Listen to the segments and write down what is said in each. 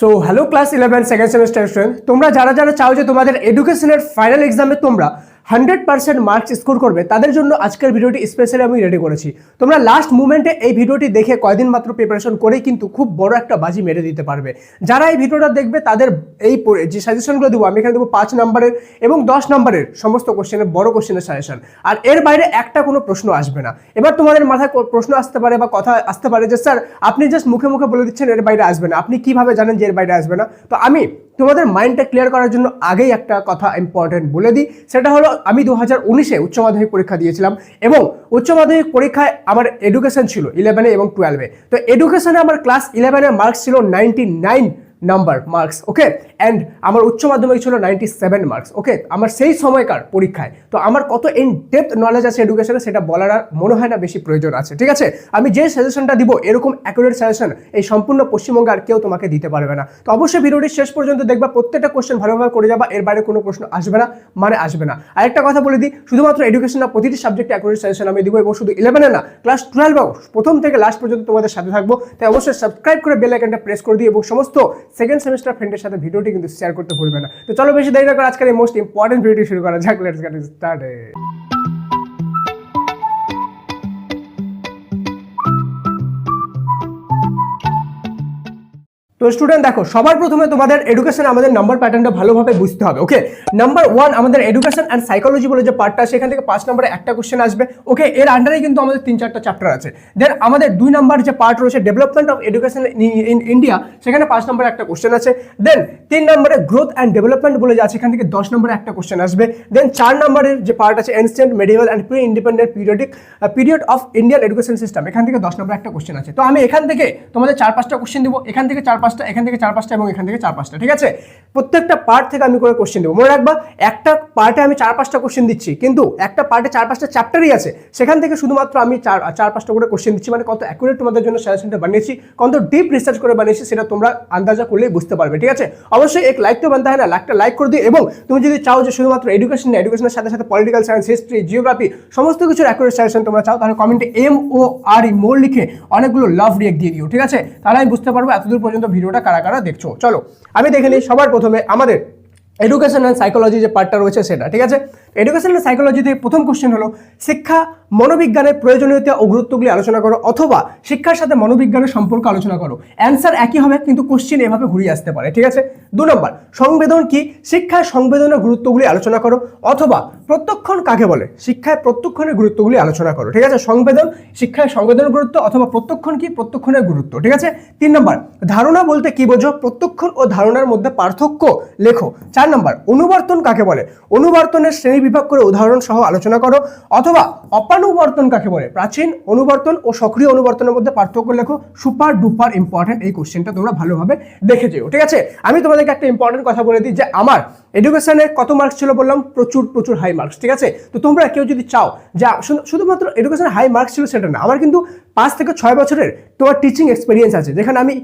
So hello class 11 second semester student, তোমরা যারা যারা চাও যে তোমাদের এডুকেশনের ফাইনাল এক্সামে তোমরা 100% মার্কস স্কোর করবে, তাদের জন্য আজকের ভিডিওটি স্পেশালি আমি রেডি করেছি। তোমরা লাস্ট মুমেন্টে এই ভিডিওটি দেখে কয়দিন মাত্র প্রিপারেশন করেই কিন্তু খুব বড় একটা বাজি মেরে দিতে পারবে। যারা এই ভিডিওটা দেখবে তাদের এই যে সাজেশনগুলো দেবো আমি এখানে দেবো 5 নম্বরের এবং 10 নম্বরের সমস্ত কোশ্চেনের বড় কোশ্চেনের সাজেশন, আর এর বাইরে একটা কোনো প্রশ্ন আসবে না। এবার তোমাদের মাথায় প্রশ্ন আসতে পারে বা কথা আসতে পারে যে স্যার আপনি জাস্ট মুখে মুখে বলে দিচ্ছেন এর বাইরে আসবে না, আপনি কিভাবে জানেন যে এর বাইরে আসবে না? তো আমি তোমাদের মাইন্ডটা ক্লিয়ার করার জন্য আগেই একটা কথা ইম্পর্টেন্ট বলে দিই, সেটা হলো আমি 2019-এ উচ্চ মাধ্যমিক পরীক্ষা দিয়েছিলাম এবং উচ্চ মাধ্যমিক পরীক্ষায় আমার এডুকেশন ছিল 11-এ এবং 12-এ। তো এডুকেশনে আমার ক্লাস 11-এর মার্কস ছিল 99 নাম্বার মার্কস, ওকে, অ্যান্ড আমার উচ্চ মাধ্যমিক ছিল 97 মার্কস, ওকে, আমার সেই সময়কার পরীক্ষায়। তো আমার কত ইন ডেপথ নলেজ আছে এডুকেশনে সেটা বলার আর মনে হয় না বেশি প্রয়োজন আছে, ঠিক আছে? আমি যে সাজেশনটা দিব এরকম অ্যাকুরেট সাজেশন এই সম্পূর্ণ পশ্চিমবঙ্গে আর কেউ তোমাকে দিতে পারবে না। তো অবশ্যই ভিডিওটি শেষ পর্যন্ত দেখবা, প্রত্যেকটা কোশ্চেন ভালোভাবে করে যাবা, এর বাইরে কোনো প্রশ্ন আসবে না মানে আসবে না। আরেকটা কথা বলে দিই, শুধুমাত্র এডুকেশন না, প্রতিটি সাবজেক্টে অ্যাকুরেট সাজেশন আমি দিব এবং শুধু 11-এ না, ক্লাস 12-এও প্রথম থেকে লাস্ট পর্যন্ত তোমাদের সাথে থাকবো। তাই অবশ্যই সাবস্ক্রাইব করে বেল আইকনটা প্রেস করে দিই এবং সমস্ত সেকেন্ড সেমিস্টার ফ্রেন্ডের সাথে ভিডিওটি কিন্তু শেয়ার করতে ভুলবে না। তো চলো বেশি দেরি না করে আজকের এই মোস্ট ইম্পর্টেন্ট ভিডিওটি শুরু করা যাক। Let's get started. তো স্টুডেন্ট দেখো, সবার প্রথমে তোমাদের এডুকেশন আমাদের নাম্বার প্যাটার্নটা ভালোভাবে বুঝতে হবে, ওকে। নাম্বার 1 আমাদের এডুকেশন অ্যান্ড সাইকোলজি বলে যে পার্টটা, সেখান থেকে 5 নম্বরে একটা কোশ্চেন আসবে, ওকে। এর আন্ডারে কিন্তু আমাদের 3-4টা চ্যাপ্টার আছে। দেন আমাদের 2 নাম্বার যে পার্ট রয়েছে development of education in India, সেখানে 5 নম্বরে একটা কোশ্চেন আছে। দেন 3 নম্বরে গ্রোথ অ্যান্ড ডেভেলপমেন্ট বলে যে আছে, এখান থেকে 10 নম্বরে একটা কোশ্চেন আসবে। দেন 4 নম্বরের যে পার্ট আছে ancient medieval and pre independent period of Indian education system, এখান থেকে 10 নম্বরে একটা কোশ্চেন আছে। তো আমি এখান থেকে তোমাদের 4-5টা কোশ্চেন দিব, এখান থেকে 4-5টা, এখান থেকে 4-5টা এবং এখান থেকে 4-5টা, ঠিক আছে? প্রত্যেকটা পার্ট থেকে আমি করে কোশ্চেন দেবো। মনে রাখবা, একটা পার্টে আমি 4-5টা কোশ্চেন দিচ্ছি, কিন্তু একটা পার্টে 4-5টা চ্যাপ্টারই আছে, সেখান থেকে শুধুমাত্র আমি 4-5টা করে কোশ্চেন দিচ্ছি। মানে কত অ্যাকুরেট তোমাদের জন্য সাজেশনটা বানিয়েছি, কত ডিপ রিসার্চ করে বানিয়েছি সেটা তোমরা আন্দাজা করলেই বুঝতে পারবে, ঠিক আছে? অবশ্যই এক লাইক তো বানতে হয় না, লাইকটা লাইক করে দিও। এবং তুমি যদি চাও যে শুধুমাত্র এডুকেশন না, এডুকেশনের সাথে সাথে পলিটিক্যাল সায়েন্স, হিস্ট্রি, জিওগ্রাফি সমস্ত কিছুর অ্যাকুরেট সাজেশন তোমরা চাও, তাহলে কমেন্টে MORE মোর লিখে অনেকগুলো লাভ রিয়েক্ট দিয়ে দিও, ঠিক আছে? তাহলে আমি বুঝতে পারবো এতদূর পর্যন্ত ভিডিওটা কারা কারা দেখছো। চলো আমি দেখে নিই সবার প্রথমে আমাদের এডুকেশন অ্যান্ড সাইকোলজি যে পার্টটা রয়েছে সেটা, ঠিক আছে? এডুকেশন অ্যান্ড সাইকোলজি থেকে প্রথম কোশ্চেন হলো শিক্ষা মনোবিজ্ঞানের প্রয়োজনীয়তা ও গুরুত্বগুলি আলোচনা করো, অথবা শিক্ষার সাথে মনোবিজ্ঞানের সম্পর্ক আলোচনা করো। অ্যান্সার একই হবে কিন্তু কোশ্চেন এভাবে ঘুরিয়ে আসতে পারে, ঠিক আছে? 2 নম্বর সংবেদন কি, শিক্ষায় সংবেদনের গুরুত্বগুলি আলোচনা করো, অথবা প্রত্যক্ষণ কাকে বলে, শিক্ষায় প্রত্যক্ষণের গুরুত্বগুলি আলোচনা করো, ঠিক আছে? সংবেদন, শিক্ষায় সংবেদনের গুরুত্ব, অথবা প্রত্যক্ষণ কি, প্রত্যক্ষণের গুরুত্ব, ঠিক আছে? 3 নম্বর ধারণা বলতে কি বোঝো, প্রত্যক্ষণ ও ধারণার মধ্যে পার্থক্য লেখো। 4 নম্বর অনুবর্তন কাকে বলে, অনুবর্তনের শ্রেণী বিভাগ করে উদাহরণ সহ আলোচনা করো, অথবা অপানুবর্তন কাকে বলে, প্রাচীন অনুবর্তন ও সক্রিয় অনুবর্তনের মধ্যে পার্থক্য লেখো। সুপার ডুপার ইম্পর্টেন্ট এই কোশ্চেনটা তোমরা ভালোভাবে দেখে যেও, ঠিক আছে? আমি তোমাদেরকে একটা ইম্পর্টেন্ট কথা বলে দিই যে আমার এডুকেশনে কত মার্কস ছিল বললাম, প্রচুর প্রচুর হাই মার্কস, ঠিক আছে? তো তোমরা কেউ যদি চাও যে শুধুমাত্র এডুকেশনে হাই মার্কস ছিল সেটা না, আমার কিন্তু 5 থেকে 6 বছরের তোমার টিচিং এক্সপিরিয়েন্স আছে, যেখানে আমি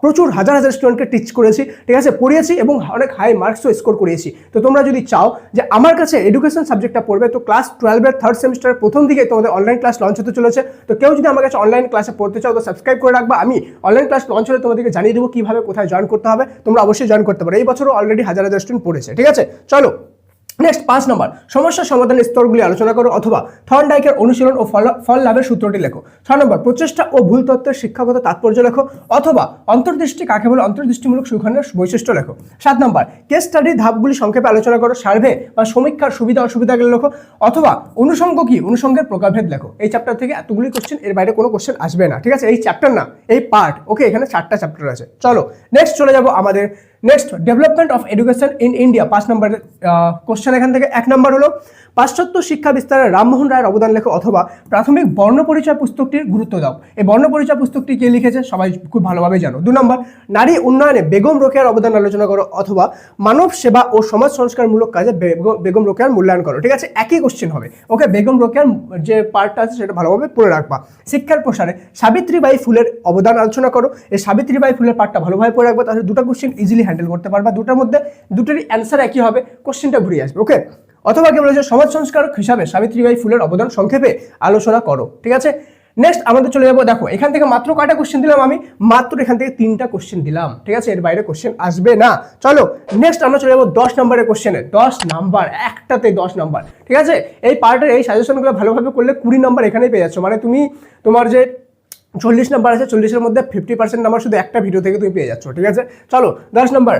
প্রচুর হাজার হাজার স্টুডেন্টকে টিচ করেছি, ঠিক আছে, পড়িয়েছি এবং অনেক হাই মার্কসও স্কোর করিয়েছি। তো তোমরা যদি চাও যে আমার কাছে এডুকেশন সাবজেক্টটা পড়বে, তো ক্লাস 12-এর 3rd সেমিস্টারের প্রথম দিকে তোমাদের অনলাইন ক্লাস লঞ্চ হতে চলেছে। তো কেউ যদি আমার কাছে অনলাইন ক্লাসে পড়তে চাও তো সাবস্ক্রাইব করে রাখবা, আমি অনলাইন ক্লাস লঞ্চ হলে তোমাদেরকে জানিয়ে দেবো কীভাবে কোথায় জয়েন করতে হবে। তোমরা অবশ্যই জয়েন করতে পারো, এই বছরও অলরেডি হাজার হাজার স্টুডেন্ট পড়েছে, ঠিক আছে? চলো নেক্সট 5 নম্বর সমস্যা সমাধানের স্তরগুলি আলোচনা করো, অথবা থর্নডাইকের অনুশীলন ও ফল লাভের সূত্রটি লেখো। 6 নম্বর প্রচেষ্টা ও ভুল তত্ত্বের শিক্ষাগত তাৎপর্য লেখো, অথবা অন্তর্দৃষ্টি কাকে বলে অন্তর্দৃষ্টিমূলক সুখানের বৈশিষ্ট্য লেখো। 7 নম্বর কেস স্টাডির ধাপগুলি সংক্ষেপে আলোচনা করো, সার্ভে বা সমীক্ষার সুবিধা অসুবিধাগুলো লেখো, অথবা অনুষঙ্গ কি, অনুষঙ্গের প্রকারভেদ লেখো। এই চ্যাপ্টার থেকে এতগুলি কোশ্চেন, এর বাইরে কোনো কোশ্চেন আসবে না, ঠিক আছে? এই চ্যাপ্টার না, এই পার্ট, ওকে। এখানে 4টা চ্যাপ্টার আছে। চলো নেক্সট চলে যাবো আমাদের next development of education in India. 5 নম্বরের কোশ্চেন এখান থেকে 1 নম্বর হলো পাশ্চাত্য শিক্ষা বিস্তারে রামমোহন রায়ের অবদান লেখো, অথবা প্রাথমিক বর্ণ পরিচয় পুস্তকটির গুরুত্ব দাও। এই বর্ণ পরিচয় পুস্তকটি কে লিখেছে সবাই খুব ভালোভাবে জানো। 2 নম্বর নারী উন্নয়নে বেগম রোকেয়ার অবদান আলোচনা করো, অথবা মানব সেবা ও সমাজ সংস্কারমূলক কাজে বেগম রোকেয়ার মূল্যায়ন করো, ঠিক আছে? একই কোশ্চেন হবে, ওকে। বেগম রোকেয়ার যে পার্টটা আছে সেটা ভালোভাবে পড়ে রাখবা। শিক্ষার প্রসারে সাবিত্রীবাই ফুলের অবদান আলোচনা করো, এই সাবিত্রীবাই ফুলের পার্টটা ভালোভাবে পড়ে রাখবা, তাহলে 2টা কোশ্চেন ইজিলি হ্যান্ডেল করতে পারবা। 2টার মধ্যে 2টারই অ্যান্সার একই হবে, কোশ্চেনটা ঘুরিয়ে আসবে, ওকে। অথবা কি বলেছে সমাজ সংস্কারক হিসাবে সাবিত্রীবাই ফুলের অবদান সংক্ষেপে আলোচনা করো, ঠিক আছে? নেক্সট আমাদের চলে যাবো, দেখো এখান থেকে মাত্র কয়টা কোশ্চেন দিলাম আমি, মাত্র এখান থেকে 3টা কোশ্চেন দিলাম, ঠিক আছে, এর বাইরে কোশ্চেন আসবে না। চলো নেক্সট আমরা চলে যাবো 10 নম্বরের কোশ্চেনে। 10 নাম্বার, একটাতে 10 নাম্বার, ঠিক আছে। এই পার্টের এই সাজেশনগুলো ভালোভাবে করলে 20 নাম্বার এখানেই পেয়ে যাচ্ছ, মানে তুমি তোমার যে 40 নাম্বার আছে 40-এর মধ্যে 50% নাম্বার শুধু একটা ভিডিও থেকে তুমি পেয়ে যাচ্ছ, ঠিক আছে। চলো 10 নাম্বার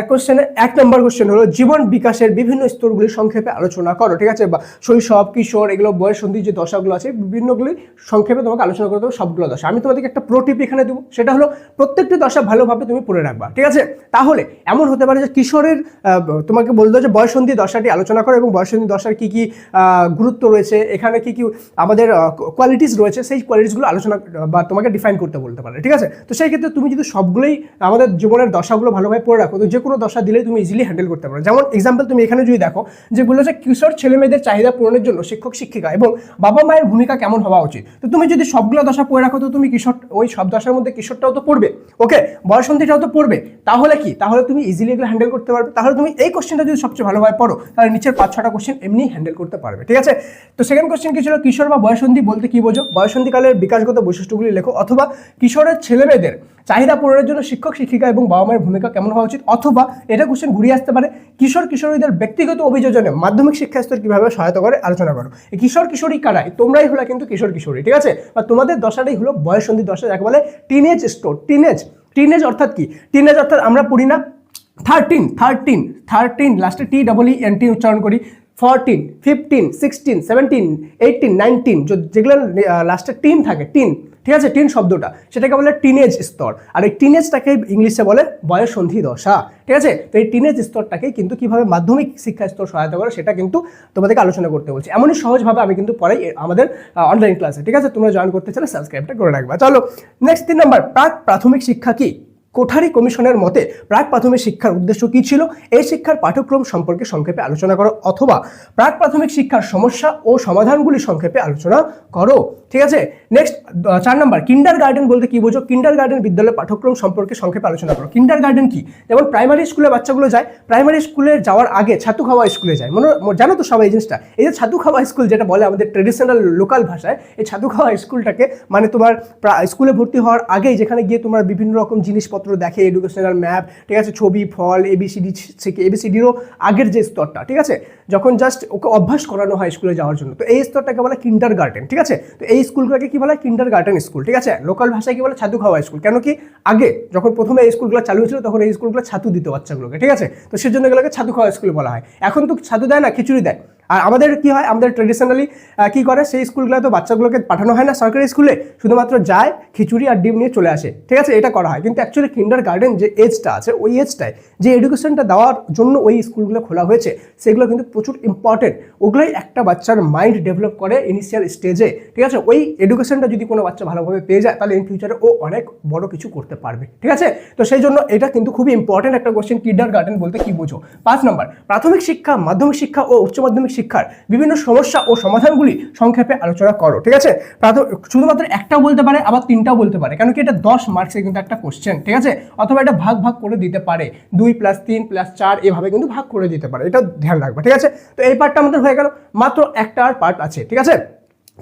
কোশ্চেনে 1 নম্বর কোশ্চেন হলো জীবন বিকাশের বিভিন্ন স্তরগুলি সংক্ষেপে আলোচনা করো, ঠিক আছে। বা শৈশব, কিশোর, এগুলো বয়ঃসন্ধি যে দশাগুলো আছে বিভিন্নগুলি সংক্ষেপে তোমাকে আলোচনা করতে হবে, সবগুলো দশা। আমি তোমাদেরকে একটা প্রো টিপ এখানে দেবো, সেটা হলো প্রত্যেকটি দশা ভালোভাবে তুমি পড়ে রাখবা, ঠিক আছে। তাহলে এমন হতে পারে যে কিশোরের তোমাকে বলতে যে বয়ঃসন্ধি দশাটি আলোচনা করো এবং বয়ঃসন্ধি দশার কি কি গুরুত্ব রয়েছে, এখানে কি কি আমাদের কোয়ালিটিস রয়েছে, সেই কোয়ালিটিসগুলো আলোচনা বা তোমাকে ডিফাইন করতে বলতে পারে, ঠিক আছে। তো সেই ক্ষেত্রে তুমি যদি সবগুলোই আমাদের জীবনের দশাগুলো ভালোভাবে পড়ে রাখো, তো যে কোনো দশা দিলেই তুমি ইজিলি হ্যান্ডেল করতে পারো। যেমন এক্সাম্পল তুমি এখানে যদি দেখো যে বলেছে কিশোর ছেলে মেয়েদের চাহিদা পূরণের জন্য শিক্ষক শিক্ষিকা এবং বাবা মায়ের ভূমিকা কেমন হওয়া উচিত। তো তুমি যদি সবগুলো দশা পড়ে রাখো, তো তুমি কিশোর, ওই সব দশার মধ্যে কিশোরটাও তো পড়বে, ওকে, বয়ঃসন্ধিটাও তো পড়বে, তাহলে কি, তাহলে তুমি ইজিলি এগুলো হ্যান্ডেল করতে পারবে। তাহলে তুমি এই কোশ্চেনটা যদি সবচেয়ে ভালোভাবে পড়ো, তাহলে নিচের 5-6টা কোশ্চেন এমনি হ্যান্ডেল করতে পারবে, ঠিক আছে। তো সেকেন্ড কোশ্চেন কি ছিল, কিশোর বা বয়ঃসন্ধি বলতে কি বোঝো, বয়ঃসন্ধিকালের বিকাশগত বৈশিষ্ট্যগুলি লেখো, অথবা কিশোরের ছেলে মেয়েদের চাহিদা পূরণের জন্য শিক্ষক শিক্ষিকা এবং বাবা মায়ের ভূমিকা কেমন হওয়া উচিত। অথবা এটা কোশ্চেন ঘুরিয়ে আসতে পারে, কিশোর কিশোরীদের ব্যক্তিগত অভিযোজনে মাধ্যমিক শিক্ষা স্তর কিভাবে সহায়তা করে আলোচনা করো। এই কিশোর কিশোরী কারাই, তোমরাই হলো কিন্তু কিশোর কিশোরী, ঠিক আছে, বা তোমাদের দশাটাই হলো বয়ঃসন্ধি দশা, যাকে বলে টিনেজ স্টোর। টিনেজ অর্থাৎ কি, টিনেজ অর্থাৎ আমরা পড়ি না 13 লাস্টে TEENT উচ্চারণ করি, 14, 15, 16, 17, 18, 19 যেগুলো লাস্টে টিন থাকে, টিন, ঠিক আছে, টিন শব্দটা সেটাকে বলে টিনেজ স্তর। আর এই টিনেজটাকে ইংলিশে বলে বয়ঃসন্ধি দশা, ঠিক আছে। তো এই টিনেজ স্তরটাকে কিন্তু কিভাবে মাধ্যমিক শিক্ষা স্তর সহায়তা করে সেটা কিন্তু তোমাদেরকে আলোচনা করতে বলছি। এমনই সহজভাবে আমি কিন্তু পড়াই আমাদের অনলাইন ক্লাসে, ঠিক আছে। তোমরা জয়েন করতে চাইলে সাবস্ক্রাইবটা করে রাখবা। চলো নেক্সট 3 নাম্বার, প্রাক প্রাথমিক শিক্ষা কি। কোঠারি কমিশনের মতে প্রাক প্রাথমিক শিক্ষার উদ্দেশ্য কি ছিল, এই শিক্ষার পাঠ্যক্রম সম্পর্কে সংক্ষেপে আলোচনা করো, অথবা প্রাক প্রাথমিক শিক্ষার সমস্যা ও সমাধানগুলি সংক্ষেপে আলোচনা করো, ঠিক আছে। নেক্সট 4 নাম্বার, কিন্ডার গার্ডেন বলতে কি বোঝো, কিন্ডার গার্ডেন বিদ্যালয়ের পাঠ্যক্রম সম্পর্কে সংক্ষেপে আলোচনা করো। কিন্ডার গার্ডেন কি, যেমন প্রাইমারি স্কুলে বাচ্চাগুলো যায়, প্রাইমারি স্কুলে যাওয়ার আগে ছাতু খাওয়া স্কুলে যায়, জানো তো সবাই এই জিনিসটা। এই যে ছাতু খাওয়া স্কুল যেটা বলে আমাদের ট্রেডিশনাল লোকাল ভাষায়, এই ছাতু খাওয়া স্কুলটাকে মানে তোমার স্কুলে ভর্তি হওয়ার আগেই যেখানে গিয়ে তোমার বিভিন্ন রকম জিনিসপত্র দেখে, এডুকেশনাল ম্যাপ, ঠিক আছে, ছবি, ফল, এবিসিডি থেকে এবিসিডিরও আগের যে স্তরটা, ঠিক আছে, যখন জাস্ট ওকে অভ্যাস করানো হয় স্কুলে যাওয়ার জন্য, তো এই স্তরটাকে বলে কিন্ডার গার্ডেন, ঠিক আছে। তো এই স্কুলগুলোকে কি বলে, কিন্ডার গার্ডেন স্কুল, ঠিক আছে। লোকাল ভাষায় কি বলে, ছাতু খাওয়া স্কুল। কেন কি, আগে যখন প্রথমে এই স্কুলগুলো চালু হয়েছিল তখন এই স্কুলগুলো ছাতু দিত বাচ্চাগুলোকে, ঠিক আছে। তো সেজন্য এগুলোকে ছাতু খাওয়া স্কুল বলা হয়। এখন তো ছাতু দেয় না, খিচুড়ি দেয়। আর আমাদের কি হয়, আমাদের ট্রেডিশনালি কি করে, সেই স্কুলগুলো তো বাচ্চাগুলোকে পাঠানো হয় না সরকারি স্কুলে, শুধুমাত্র যায় খিচুড়ি আর ডিম নিয়ে চলে আসে, ঠিক আছে, এটা করা হয়। কিন্তু অ্যাকচুয়ালি কিন্ডার গার্ডেন যে এজটা আছে, ওই এজটায় যে এডুকেশনটা দেওয়ার জন্য ওই স্কুলগুলো খোলা হয়েছে, সেগুলো কিন্তু প্রচুর ইম্পর্টেন্ট। ওগুলোই একটা বাচ্চার মাইন্ড ডেভেলপ করে ইনিশিয়াল স্টেজে, ঠিক আছে। ওই এডুকেশনটা যদি কোনো বাচ্চা ভালোভাবে পেয়ে যায়, তাহলে ইন ফিউচারে ও অনেক বড় কিছু করতে পারবে, ঠিক আছে। তো সেই জন্য এটা কিন্তু খুবই ইম্পর্টেন্ট একটা কোশ্চেন, কিন্ডার গার্ডেন বলতে কি বোঝো। 5 নম্বর, প্রাথমিক শিক্ষা, মাধ্যমিক শিক্ষা ও উচ্চ মাধ্যমিক শিক্ষার বিভিন্ন সমস্যা ও সমাধানগুলি সংক্ষেপে আলোচনা করো, ঠিক আছে। শুধুমাত্র একটাও বলতে পারে, আবার 3টাও বলতে পারে, কারণ কি এটা 10 মার্কসের কিন্তু একটা কোশ্চেন, ঠিক আছে। অথবা এটা ভাগ করে দিতে পারে, 2 + 3 + 4 এভাবে কিন্তু ভাগ করে দিতে পারে, এটা ধ্যান রাখবে, ঠিক আছে। তো এই পার্টটা আমাদের হয়ে গেল, মাত্র একটা আর পার্ট আছে, ঠিক আছে।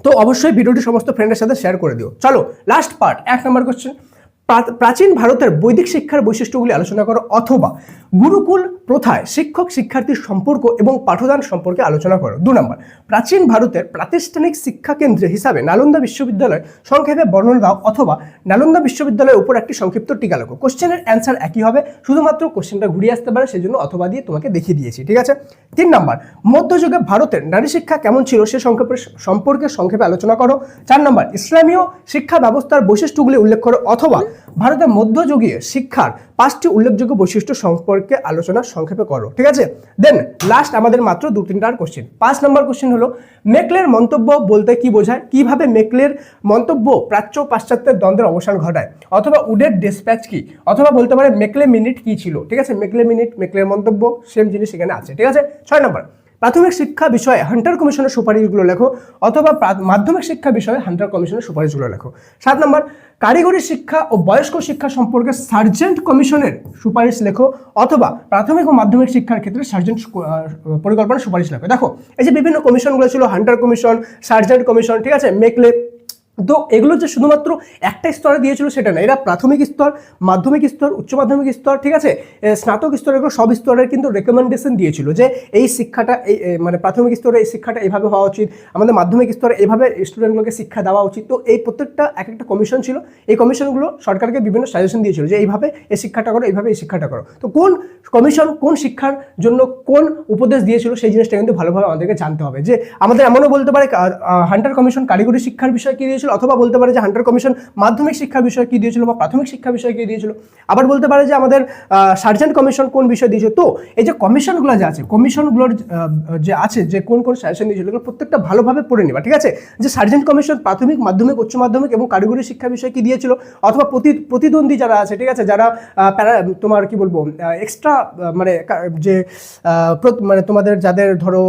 তো অবশ্যই ভিডিওটি সমস্ত ফ্রেন্ডের সাথে শেয়ার করে দিও। চলো লাস্ট পার্ট, 1 নম্বর কোশ্চেন, প্রাচীন ভারতের বৈদিক শিক্ষার বৈশিষ্ট্যগুলি আলোচনা করো, অথবা গুরুকুল প্রথায় শিক্ষক শিক্ষার্থীর সম্পর্ক এবং পাঠদান সম্পর্কে আলোচনা করো। 2 নম্বর, প্রাচীন ভারতের প্রাতিষ্ঠানিক শিক্ষা কেন্দ্র হিসাবে নালন্দা বিশ্ববিদ্যালয় সংক্ষেপে বর্ণনা দাও, অথবা নালন্দা বিশ্ববিদ্যালয়ের উপর একটি সংক্ষিপ্ত টিকা লেখো। কোশ্চেনের অ্যান্সার একই হবে, শুধুমাত্র কোশ্চেনটা ঘুরিয়ে আসতে পারে, সেজন্য অথবা দিয়ে তোমাকে দেখিয়ে দিয়েছি, ঠিক আছে। 3 নম্বর, মধ্যযুগে ভারতের নারী শিক্ষা কেমন ছিল সে সম্পর্কে সংক্ষেপে আলোচনা করো। 4 নম্বর, ইসলামীয় শিক্ষা ব্যবস্থার বৈশিষ্ট্যগুলি উল্লেখ করো, অথবা ভারতের মধ্যযুগীয় শিক্ষার 5টি উল্লেখযোগ্য বৈশিষ্ট্য সম্পর্কে আলোচনা সংক্ষেপে করো, ঠিক আছে। দেন লাস্ট আমাদের মাত্র 2-3টার কোশ্চেন। 5 নম্বর কোশ্চেন হলো, মেকলের মন্তব্য বলতে কি বোঝায়, কিভাবে মেকলের মন্তব্য প্রাচ্য পাশ্চাত্যের দ্বন্দ্বের অবসান ঘটায়, অথবা উডের ডিসপ্যাচ কি, অথবা বলতে পারে মেকলে মিনিট কি ছিল, ঠিক আছে। মেকলে মিনিট, মেকলের মন্তব্য সেম জিনিস এখানে আছে, ঠিক আছে। 6 নম্বর, প্রাথমিক শিক্ষা বিষয়ে হান্টার কমিশনের সুপারিশগুলো লেখো, অথবা মাধ্যমিক শিক্ষা বিষয়ে হান্টার কমিশনের সুপারিশগুলো লেখো। 7 নম্বর, কারিগরি শিক্ষা ও বয়স্ক শিক্ষা সম্পর্কে সার্জেন্ট কমিশনের সুপারিশ লেখো, অথবা প্রাথমিক ও মাধ্যমিক শিক্ষার ক্ষেত্রে সার্জেন্ট পরিকল্পনার সুপারিশ লেখো। দেখো এই যে বিভিন্ন কমিশনগুলো ছিল, হান্টার কমিশন, সার্জেন্ট কমিশন, ঠিক আছে, মেকলে, তো এগুলো যে শুধুমাত্র একটা স্তরে দিয়েছিল সেটা না, এরা প্রাথমিক স্তর, মাধ্যমিক স্তর, উচ্চ মাধ্যমিক স্তর, ঠিক আছে, স্নাতক স্তর, এগুলো সব স্তরের কিন্তু রেকমেন্ডেশন দিয়েছিল যে এই শিক্ষাটা মানে প্রাথমিক স্তরে এই শিক্ষাটা এইভাবে হওয়া উচিত, আমাদের মাধ্যমিক স্তরে এইভাবে স্টুডেন্টগুলোকে শিক্ষা দেওয়া উচিত। তো এই প্রত্যেকটা এক একটা কমিশন ছিল, এই কমিশনগুলো সরকারকে বিভিন্ন সাজেশন দিয়েছিল যে এইভাবে এই শিক্ষাটা করো, এইভাবে এই শিক্ষাটা করো। তো কোন কমিশন কোন শিক্ষার জন্য কোন উপদেশ দিয়েছিল সেই জিনিসটা কিন্তু ভালোভাবে আমাদেরকে জানতে হবে। যে আমাদের এমনও বলতে পারে হান্টার কমিশন কারিগরি শিক্ষার বিষয়ে কি দিয়েছিল, অথবা বলতে পারে যে হান্টার কমিশন মাধ্যমিক শিক্ষার বিষয়ে কি দিয়েছিল বা প্রাথমিক শিক্ষা বিষয়ে কি দিয়েছিল, আবার বলতে পারে যে আমাদের সার্জেন্ট কমিশন কোন বিষয় দিয়েছিল। তো এই যে কমিশনগুলো যে আছে, কমিশনগুলোর যে আছে যে কোন কোন সাজেশন দিয়েছিল, এগুলো প্রত্যেকটা ভালোভাবে পড়ে নেবা, ঠিক আছে। যে সার্জেন্ট কমিশন প্রাথমিক, মাধ্যমিক, উচ্চ মাধ্যমিক এবং কারিগরি শিক্ষা বিষয়ে কি দিয়েছিল, অথবা প্রতিদ্বন্দ্বী যারা আছে, ঠিক আছে, যারা তোমার কি বলবো এক্সট্রা মানে যে মানে তোমাদের যাদের ধরো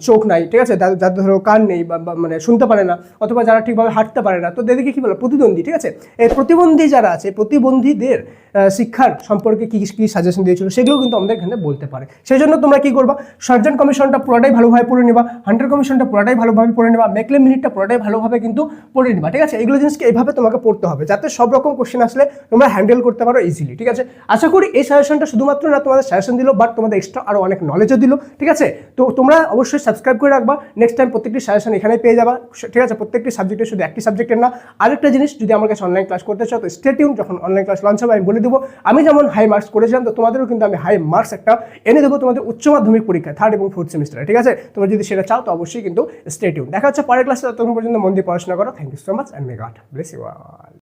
চোখ নাই, ঠিক আছে, যাদের ধরো কান নেই বা মানে শুনতে পারে না, অথবা যারা ঠিকভাবে হাঁটতে পারে না, তো এদেরকে কি বলে প্রতিদ্বন্দ্বী, ঠিক আছে। এই প্রতিবন্ধী যারা আছে, প্রতিবন্ধীদের শিক্ষার সম্পর্কে কি কি সাজেশন দিয়েছিল সেগুলো কিন্তু আমাদের এখানে বলতে পারে। সেই জন্য তোমরা কি করবা, সার্জেন্ট কমিশনটা পুরোটাই ভালোভাবে পড়ে নেবা, হান্টার কমিশনটা পুরোটাই ভালোভাবে পড়ে নেবা, মেকলে মিনিটটা পুরোটাই ভালোভাবে কিন্তু পড়ে নেবা, ঠিক আছে। এগুলো জিনিসকে এইভাবে তোমাকে পড়তে হবে যাতে সব রকম কোশ্চেন আসলে তোমরা হ্যান্ডেল করতে পারো ইজিলি, ঠিক আছে। আশা করি এই সাজেশনটা শুধুমাত্র না তোমাদের সাজেশন দিল, বাট তোমাদের এক্সট্রা আরো অনেক নলেজও দিল, ঠিক আছে। তো তোমরা অবশ্যই সাবস্ক্রাইব করে রাখবা, নেক্সট টাইম প্রত্যেকটি সাজেশন এখানে পেয়ে যাবা, ঠিক আছে। প্রত্যেকটি সাবজেক্টে, শুধু একটি সাবজেক্টের না। আরেকটা জিনিস, যদি আমার কাছে অনলাইন ক্লাস করতে চাও তো স্টে টিউন, যখন অনলাইন ক্লাস লঞ্চ হবে আমি বলে দেবো। আমি যেমন হাই মার্কস করেছিলাম, তো তোমাদেরও কিন্তু আমি হাই মার্কস একটা এনে দেবো তোমাদের উচ্চ মাধ্যমিক পরীক্ষায় 3rd এবং 4th সেমিস্টারে, ঠিক আছে। তোমরা যদি সেটা চাও তো অবশ্যই কিন্তু স্টে টিউন। দেখা হচ্ছে পরের ক্লাসে, ততক্ষণ পর্যন্ত মন দিয়ে পড়াশোনা করো। Thank you so much and may God bless you all.